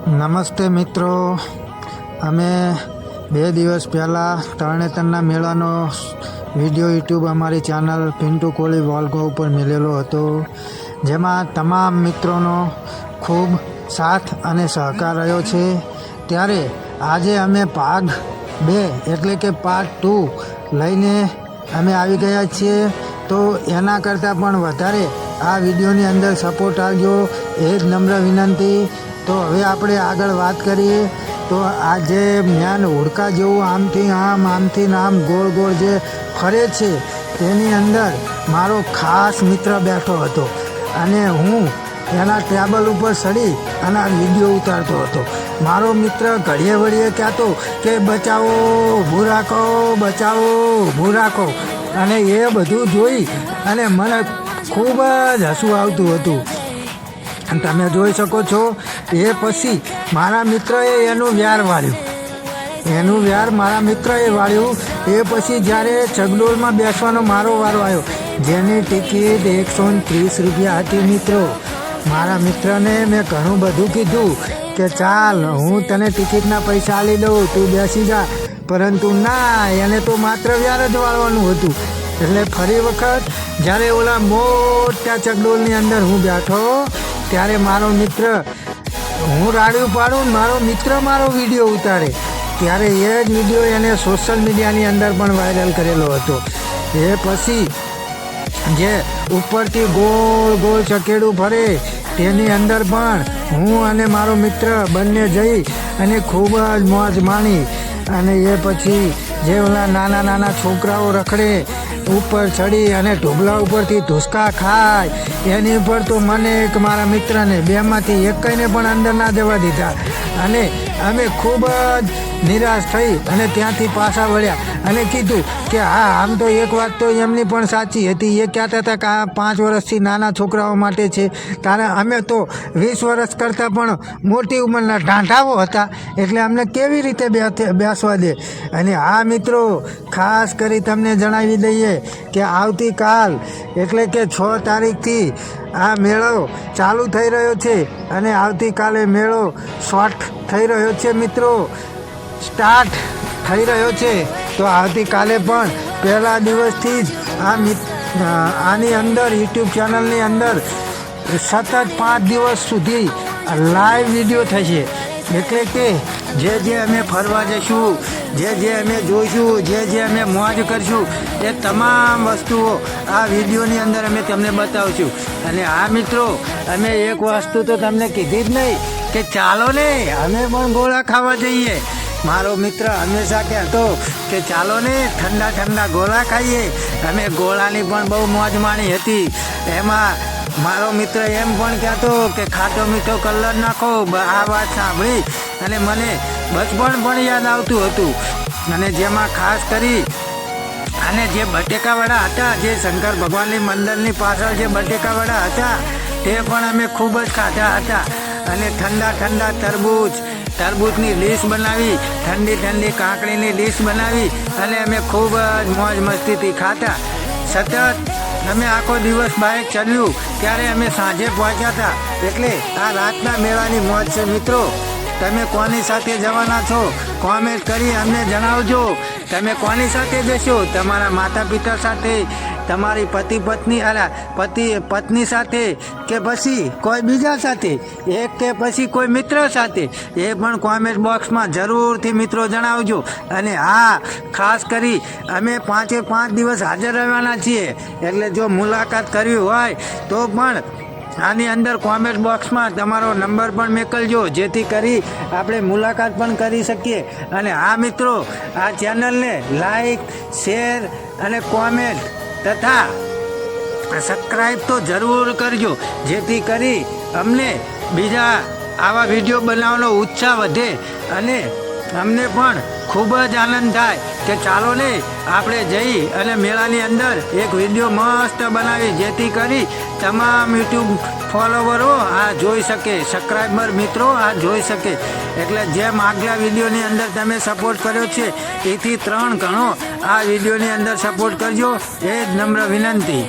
નમસ્તે મિત્રો, અમે 2 દિવસ પહેલાં તરણેતરના મેળાનો વિડીયો યુટ્યુબ અમારી ચેનલ પિન્ટુ કોળી વોલ્ગો ઉપર મેળેલો હતો, જેમાં તમામ મિત્રોનો ખૂબ સાથ અને સહકાર રહ્યો છે. ત્યારે આજે અમે ભાગ 2 એટલે કે પાર્ટ 2 લઈને અમે આવી ગયા છીએ. તો એના કરતાં પણ વધારે આ વિડીયોની અંદર સપોર્ટ આપજો એ જ નમ્ર વિનંતી. તો હવે આપણે આગળ વાત કરીએ. તો આ જે જ્ઞાન હુડકા જેવું આમથી આમ ગોળ ગોળ જે ફરે છે તેની અંદર મારો ખાસ મિત્ર બેઠો હતો અને હું એના ટેબલ ઉપર ચડી અને આ વિડીયો ઉતારતો હતો. મારો મિત્ર ઘડીએ વળીએ કહેતો કે બચાવો ઊભું રાખો, બચાવો ઊભું રાખો. અને એ બધું જોઈ અને મને ખૂબ જ હસવું આવતું હતું. અને તમે જોઈ શકો છો એ પછી મારા મિત્રએ એનું વ્યાર વાળ્યું, મારા મિત્રએ વાળ્યું. એ પછી જ્યારે ચગડોળમાં બેસવાનો મારો વારો આવ્યો, જેની ટિકિટ 130 રૂપિયા હતી. મિત્રો, મારા મિત્રને મેં ઘણું બધું કીધું કે ચાલ હું તને ટિકિટના પૈસા આપી દઉં, તું બેસી જા. પરંતુ ના, એને તો માત્ર વ્યાર જ વાળવાનું હતું. એટલે ફરી વખત જ્યારે ઓલા મોટા ચગડોળની અંદર હું બેઠો ત્યારે મારો મિત્ર, હું રાડ્યું પાડું, મારો મિત્ર મારો વિડીયો ઉતારે. ત્યારે એ જ વિડીયો એને સોશિયલ મીડિયાની અંદર પણ વાયરલ કરેલો હતો. એ પછી જે ઉપરથી ગોળ ગોળ ચકેડું ફરે તેની અંદર પણ હું અને મારો મિત્ર બંને જઈ અને ખૂબ જ મોજ માણી. અને એ પછી જે ઓલા નાના છોકરાઓ રખડે ઉપર ચડી અને ઢોબલા ઉપરથી ધુસકા ખાય, એની ઉપર તો મને એક મારા મિત્રને બેમાંથી એકને પણ અંદર ના જવા દીધા. અને અમે ખૂબ જ નિરાશ થઈ અને ત્યાંથી પાછા વળ્યા અને કીધું કે હા, આમ તો એક વાત તો એમની પણ સાચી હતી. એ કહેતા હતા કે આ 5 વર્ષથી નાના છોકરાઓ માટે છે, ત્યારે અમે તો 20 વર્ષ કરતાં પણ મોટી ઉંમરના ઢાંઢાઓ હતા, એટલે અમને કેવી રીતે બેસવા દે. અને આ મિત્રો, ખાસ કરી તમને જણાવી દઈએ કે આવતીકાલ એટલે કે 6 તારીખથી આ મેળો ચાલુ થઈ રહ્યો છે અને આવતીકાલે મેળો શોર્ટ થઈ રહ્યો છે. મિત્રો, સ્ટાર્ટ થઈ રહ્યો છે. તો આવતીકાલે પણ પહેલા દિવસથી જ આની અંદર યુટ્યુબ ચેનલની અંદર સતત 5 દિવસ સુધી લાઈવ વિડીયો થશે. એટલે કે જે અમે ફરવા જઈશું, જે અમે જોઈશું, જે અમે મોજ કરશું, એ તમામ વસ્તુઓ આ વિડીયોની અંદર અમે તમને બતાવશું. અને આ મિત્રો, અમે એક વસ્તુ તો તમને કીધી જ નહીં કે ચાલો ને અમે પણ ગોળા ખાવા જઈએ. મારો મિત્ર હંમેશા કહેતો કે ચાલો ને ઠંડા ગોળા ખાઈએ. અમે ગોળાની પણ બહુ મોજ માણી હતી. એમાં મારો મિત્ર એમ પણ કહેતો કે ખાટો મીઠો કલર નાખો. આ વાત સાંભળી અને મને બચપણ પણ યાદ આવતું હતું. અને જેમાં ખાસ કરી અને જે બટેકાવાળા હતા, જે શંકર ભગવાનની મંદિરની પાછળ જે બટેકાવાળા હતા, તે પણ અમે ખૂબ જ ખાધા હતા. અને ઠંડા તરબૂચની લિસ્ટ બનાવી, ઠંડી કાંકડીની લિસ્ટ બનાવી અને અમે ખૂબ જ મોજ મસ્તીથી ખાતા. સતત અમે આખો દિવસ બાઇક ચડ્યું ત્યારે અમે સાંજે પહોંચ્યા હતા. એટલે આ રાતના મેળાની મોજ છે. મિત્રો, તમે કોની સાથે જવાના છો કોમેન્ટ કરી અમને જણાવજો. તમે કોની સાથે જશો? તમારા માતા પિતા સાથે, તમારી પત્ની સાથે, કે પછી કોઈ બીજા સાથે, એક કે પછી કોઈ મિત્ર સાથે? એ પણ કોમેન્ટ બોક્સમાં જરૂરથી મિત્રો જણાવજો. અને હા, ખાસ કરી અમે 5 દિવસ હાજર રહેવાના છીએ. એટલે જો મુલાકાત કરવી હોય તો પણ આની અંદર કોમેન્ટ બોક્સમાં તમારો નંબર પણ મોકલજો, જેથી કરી આપણે મુલાકાત પણ કરી શકીએ. અને આ મિત્રો, આ ચેનલને લાઈક, શેર અને કોમેન્ટ તથા સબસ્ક્રાઈબ તો જરૂર કરજો, જેથી કરી અમને બીજા આવા વિડીયો બનાવવાનો ઉત્સાહ વધે અને અમને પણ ખૂબ જ આનંદ થાય કે ચાલો ને આપણે જઈ અને મેળાની અંદર એક વિડીયો મસ્ત બનાવી, જેથી કરી તમામ યુટ્યુબ ફોલોવરો આ જોઈ શકે, સબસ્ક્રાઈબર મિત્રો આ જોઈ શકે. એટલે જેમ આગલા વિડીયોની અંદર તમે સપોર્ટ કર્યો છે એથી 3 ગણો આ વિડીયોની અંદર સપોર્ટ કરજો, એ જ નમ્ર વિનંતી.